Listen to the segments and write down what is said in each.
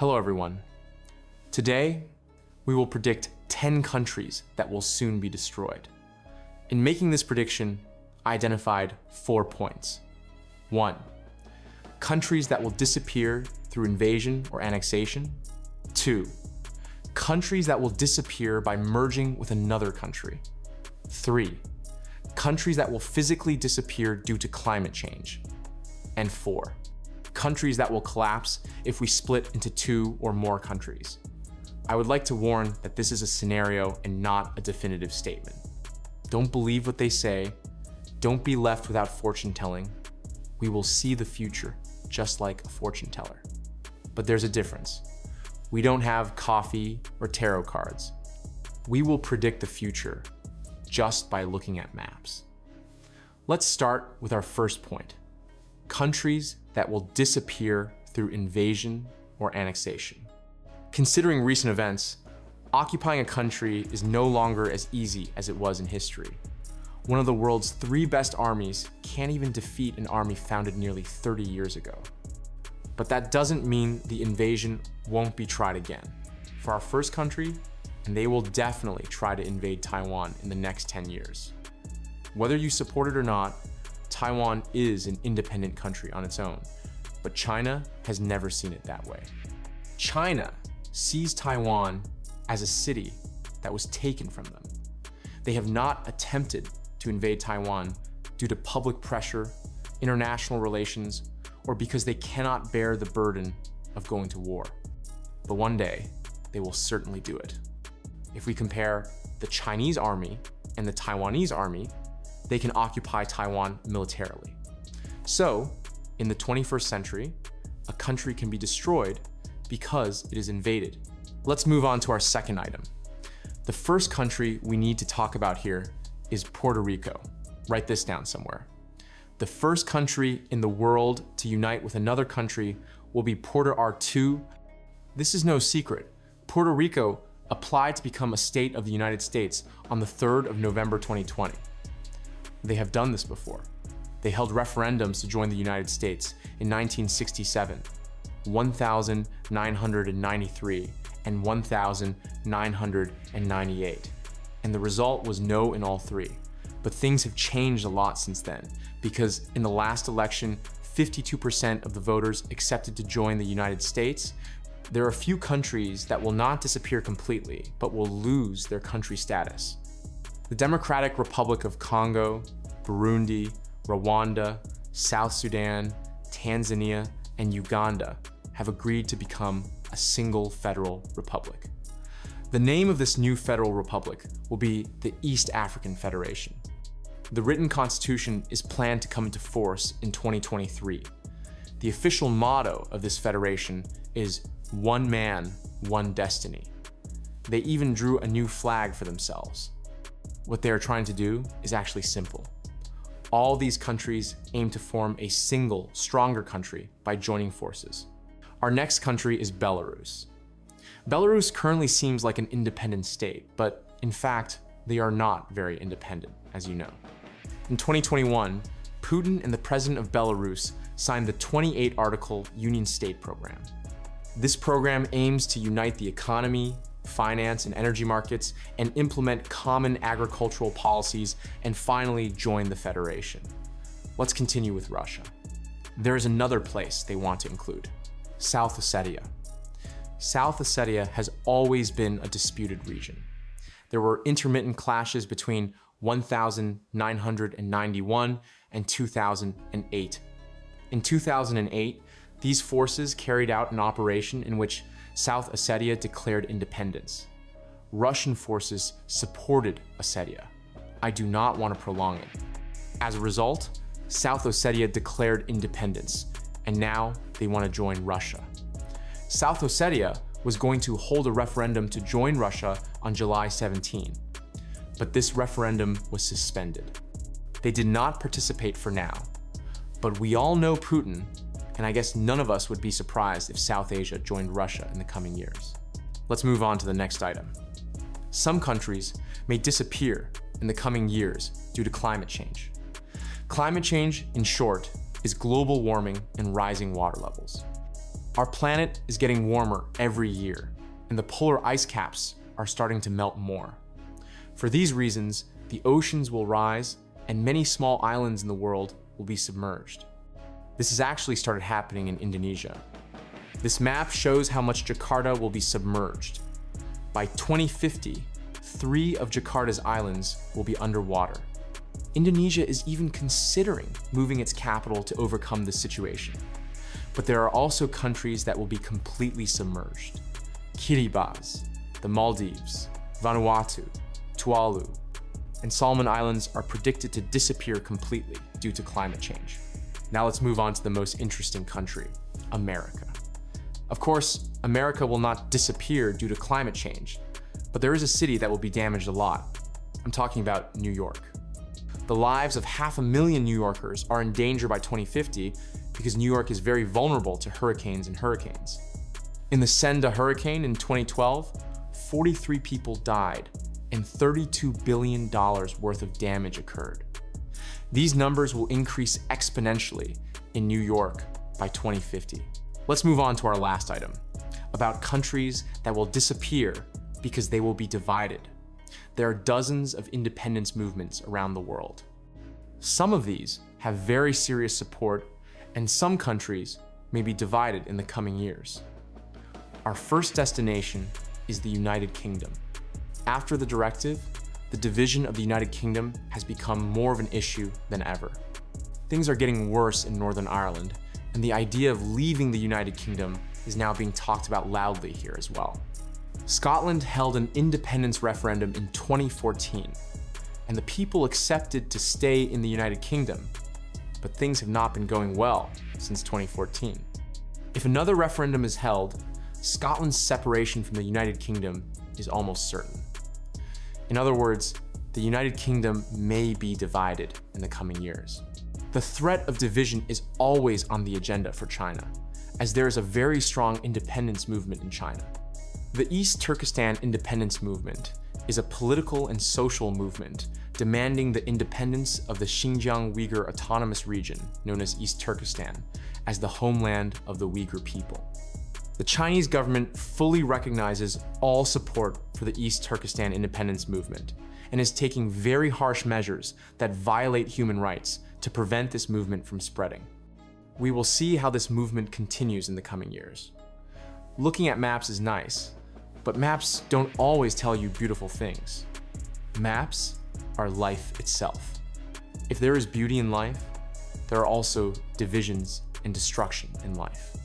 Hello everyone. Today, we will predict 10 countries that will soon be destroyed. In making this prediction, I identified 4 points. 1. Countries that will disappear through invasion or annexation. 2. Countries that will disappear by merging with another country. 3. Countries that will physically disappear due to climate change. And 4. Countries that will collapse if we split into 2 or more countries. I would like to warn that this is a scenario and not a definitive statement. Don't believe what they say. Don't be left without fortune telling. We will see the future, just like a fortune teller. But there's a difference. We don't have coffee or tarot cards. We will predict the future just by looking at maps. Let's start with our first point. Countries that will disappear through invasion or annexation. Considering recent events, occupying a country is no longer as easy as it was in history. One of the world's 3 best armies can't even defeat an army founded nearly 30 years ago. But that doesn't mean the invasion won't be tried again. For our first country, and they will definitely try to invade Taiwan in the next 10 years. Whether you support it or not, Taiwan is an independent country on its own, but China has never seen it that way. China sees Taiwan as a city that was taken from them. They have not attempted to invade Taiwan due to public pressure, international relations, or because they cannot bear the burden of going to war. But one day, they will certainly do it. If we compare the Chinese army and the Taiwanese army, they can occupy Taiwan militarily. So, in the 21st century, a country can be destroyed because it is invaded. Let's move on to our second item. The first country we need to talk about here is Puerto Rico. Write this down somewhere. The first country in the world to unite with another country will be Puerto R2. This is no secret. Puerto Rico applied to become a state of the United States on the 3rd of November 2020. They have done this before. They held referendums to join the United States in 1967, 1,993, and 1,998. And the result was no in all 3. But things have changed a lot since then, because in the last election, 52% of the voters accepted to join the United States. There are a few countries that will not disappear completely, but will lose their country status. The Democratic Republic of Congo, Burundi, Rwanda, South Sudan, Tanzania, and Uganda have agreed to become a single federal republic. The name of this new federal republic will be the East African Federation. The written constitution is planned to come into force in 2023. The official motto of this federation is "One man, one destiny." They even drew a new flag for themselves. What they are trying to do is actually simple. All these countries aim to form a single, stronger country by joining forces. Our next country is Belarus. Belarus currently seems like an independent state, but in fact, they are not very independent, as you know. In 2021, Putin and the president of Belarus signed the 28-article Union State program. This program aims to unite the economy, finance, and energy markets, and implement common agricultural policies, and finally join the federation. Let's continue with Russia. There is another place they want to include: South Ossetia. South Ossetia has always been a disputed region. There were intermittent clashes between 1991 and 2008. In 2008, these forces carried out an operation in which South Ossetia declared independence. Russian forces supported Ossetia. I do not want to prolong it. As a result, South Ossetia declared independence, and now they want to join Russia. South Ossetia was going to hold a referendum to join Russia on July 17, but this referendum was suspended. They did not participate for now, but we all know Putin, and I guess none of us would be surprised if South Asia joined Russia in the coming years. Let's move on to the next item. Some countries may disappear in the coming years due to climate change. Climate change, in short, is global warming and rising water levels. Our planet is getting warmer every year, and the polar ice caps are starting to melt more. For these reasons, the oceans will rise and many small islands in the world will be submerged. This has actually started happening in Indonesia. This map shows how much Jakarta will be submerged. By 2050, 3 of Jakarta's islands will be underwater. Indonesia is even considering moving its capital to overcome this situation. But there are also countries that will be completely submerged. Kiribati, the Maldives, Vanuatu, Tuvalu, and Solomon Islands are predicted to disappear completely due to climate change. Now let's move on to the most interesting country, America. Of course, America will not disappear due to climate change, but there is a city that will be damaged a lot. I'm talking about New York. The lives of 500,000 New Yorkers are in danger by 2050 because New York is very vulnerable to hurricanes and hurricanes. In the Senda hurricane in 2012, 43 people died and $32 billion worth of damage occurred. These numbers will increase exponentially in New York by 2050. Let's move on to our last item, about countries that will disappear because they will be divided. There are dozens of independence movements around the world. Some of these have very serious support, and some countries may be divided in the coming years. Our first destination is the United Kingdom. After the directive, the division of the United Kingdom has become more of an issue than ever. Things are getting worse in Northern Ireland, and the idea of leaving the United Kingdom is now being talked about loudly here as well. Scotland held an independence referendum in 2014, and the people accepted to stay in the United Kingdom, but things have not been going well since 2014. If another referendum is held, Scotland's separation from the United Kingdom is almost certain. In other words, the United Kingdom may be divided in the coming years. The threat of division is always on the agenda for China, as there is a very strong independence movement in China. The East Turkestan independence movement is a political and social movement demanding the independence of the Xinjiang Uyghur Autonomous Region, known as East Turkestan, as the homeland of the Uyghur people. The Chinese government fully recognizes all support for the East Turkestan independence movement and is taking very harsh measures that violate human rights to prevent this movement from spreading. We will see how this movement continues in the coming years. Looking at maps is nice, but maps don't always tell you beautiful things. Maps are life itself. If there is beauty in life, there are also divisions and destruction in life.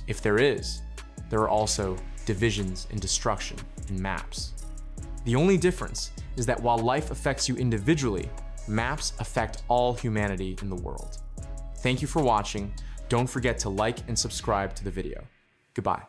If there are also divisions and destruction in maps. The only difference is that while life affects you individually, maps affect all humanity in the world. Thank you for watching. Don't forget to like and subscribe to the video. Goodbye.